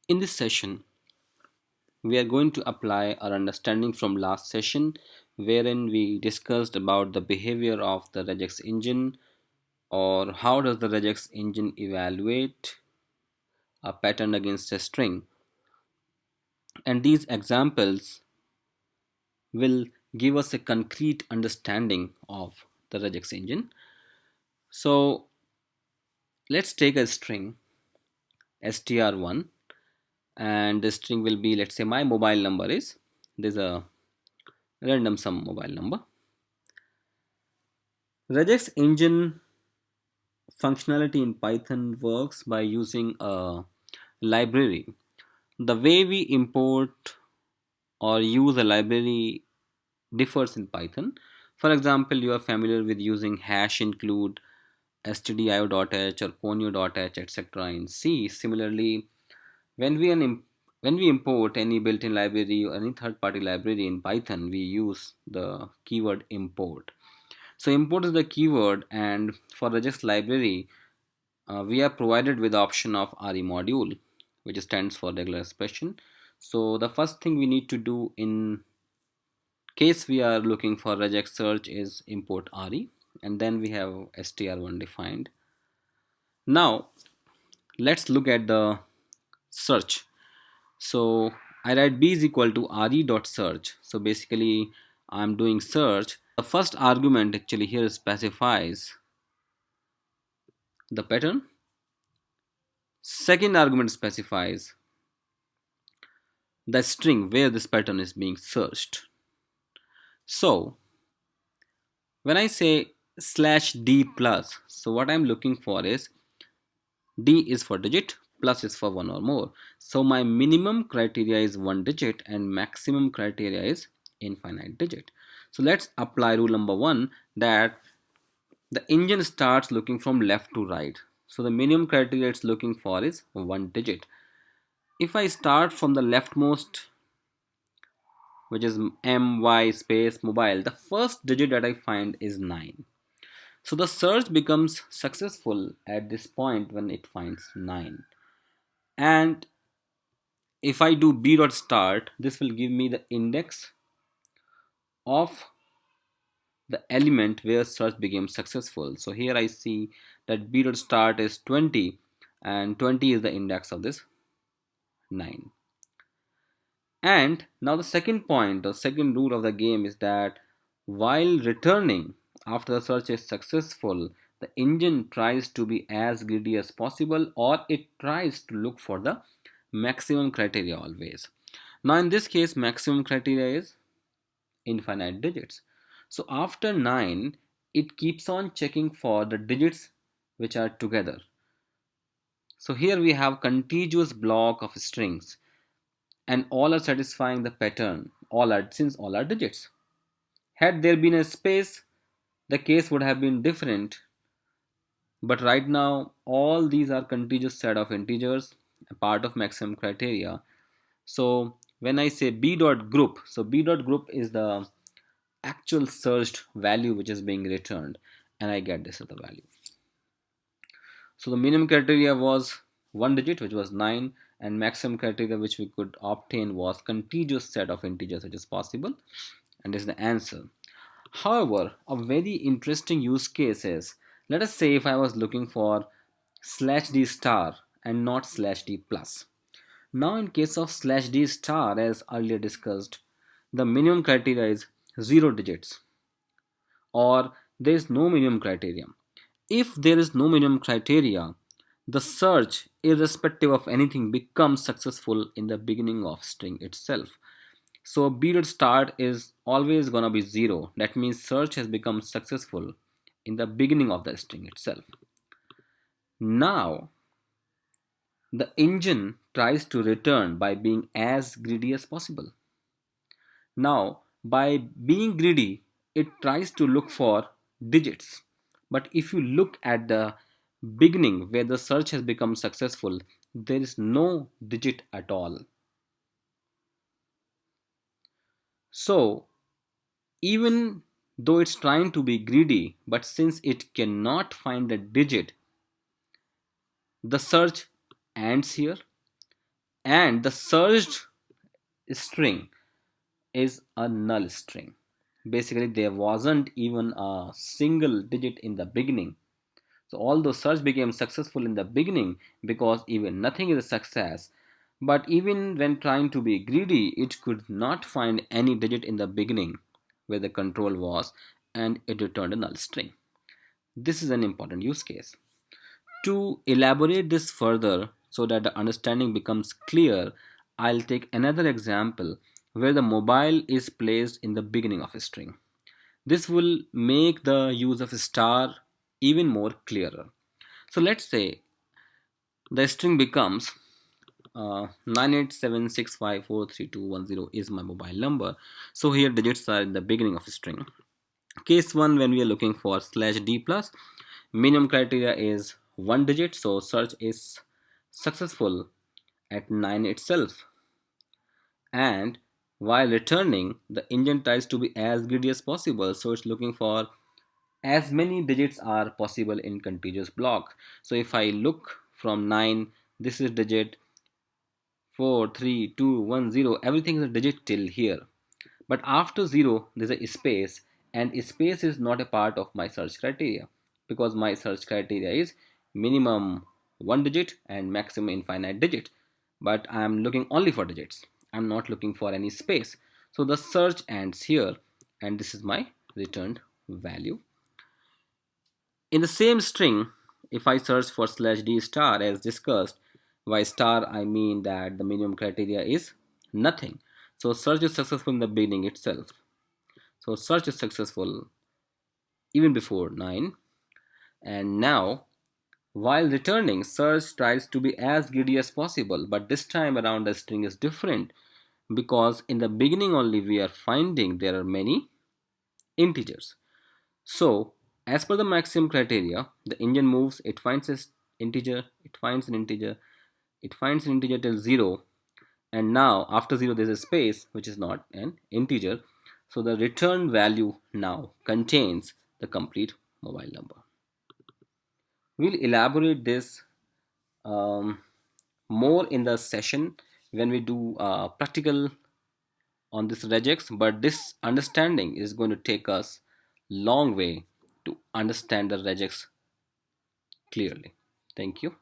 In this session, we are going to apply our understanding from last session, wherein we discussed about the behavior of the regex engine, or how does the regex engine evaluate a pattern against a string. And these examples will give us a concrete understanding of the regex engine. So let's take a string str1, and the string will be, let's say, my mobile number is, there's a random some mobile number. Regex engine functionality in Python works by using a library. The way we import or use a library differs in Python. For example, you are familiar with using hash include, stdio.h or conio.h, etc. in C. Similarly, when we when we import any built-in library or any third-party library in Python, we use the keyword import. So import is the keyword, and for regex library, we are provided with the option of RE module, which stands for regular expression. So the first thing we need to do in case we are looking for regex search is import RE, and then we have str1 defined. Now let's look at the search. So I write b is equal to re dot search. So basically I'm doing search. The first argument actually here specifies the pattern. Second argument specifies the string where this pattern is being searched. So when I say slash d plus, so what I'm looking for is d is for digit, plus is for one or more. So my minimum criteria is one digit and maximum criteria is infinite digit. So let's apply rule number one, that the engine starts looking from left to right. So the minimum criteria it's looking for is one digit. If I start from the leftmost, which is my space mobile, the first digit that I find is 9. So the search becomes successful at this point when it finds 9. And if I do b dot start, this will give me the index of the element where search became successful. So here I see that b dot start is 20, and 20 is the index of this 9. And now the second point, the second rule of the game is that while returning after the search is successful, the engine tries to be as greedy as possible, or it tries to look for the maximum criteria always. Now in this case, maximum criteria is infinite digits. So after 9, it keeps on checking for the digits which are together. So here we have contiguous block of strings, and all are satisfying the pattern, all are, since all are digits. Had there been a space, the case would have been different, but right now all these are contiguous set of integers, a part of maximum criteria. So when I say b dot group, so b dot group is the actual searched value which is being returned, and I get this as the value. So the minimum criteria was one digit, which was 9, and maximum criteria which we could obtain was contiguous set of integers which is possible, and this is the answer. However, a very interesting use case is, let us say if I was looking for slash d star and not slash d plus. Now in case of slash d star, as earlier discussed, the minimum criteria is 0 digits, or there is no minimum criteria. If there is no minimum criteria, the search, irrespective of anything, becomes successful in the beginning of string itself. So b dot start is always gonna be 0. That means search has become successful in the beginning of the string itself. Now the engine tries to return by being as greedy as possible. Now, by being greedy, it tries to look for digits. But if you look at the beginning where the search has become successful, there is no digit at all. So, even though it's trying to be greedy, but since it cannot find a digit, the search ends here, And the searched string is a null string. Basically, there wasn't even a single digit in the beginning. So, although search became successful in the beginning because even nothing is a success, but even when trying to be greedy, it could not find any digit in the beginning where the control was, and it returned a null string. This is an important use case. To elaborate this further so that the understanding becomes clear, I'll take another example where the mobile is placed in the beginning of a string. This will make the use of star even more clearer. So let's say the string becomes 987654321 is my mobile number. So here digits are in the beginning of a string. Case 1, when we are looking for slash d plus, minimum criteria is one digit, so search is successful at 9 itself. And while returning, the engine tries to be as greedy as possible, so it's looking for as many digits are possible in contiguous block. So if I look from 9, this is digit 4, 3, 2, 1, 0, everything is a digit till here. But after 0, there's a space, and space is not a part of my search criteria because my search criteria is minimum one digit and maximum infinite digit. But I'm looking only for digits. I'm not looking for any space. So the search ends here, and this is my returned value. In the same string, if I search for slash d star as discussed, by star I mean that the minimum criteria is nothing. So search is successful in the beginning itself. So search is successful even before 9. And now, while returning, search tries to be as greedy as possible. But this time around, the string is different because in the beginning only we are finding there are many integers. So, as per the maximum criteria, the engine moves, it finds an integer, it finds an integer, it finds an integer till 0, and now after 0 there's a space which is not an integer. So the return value now contains the complete mobile number. We'll elaborate this um, more in the session when we do practical on this regex, but this understanding is going to take us long way to understand the regex clearly. Thank you.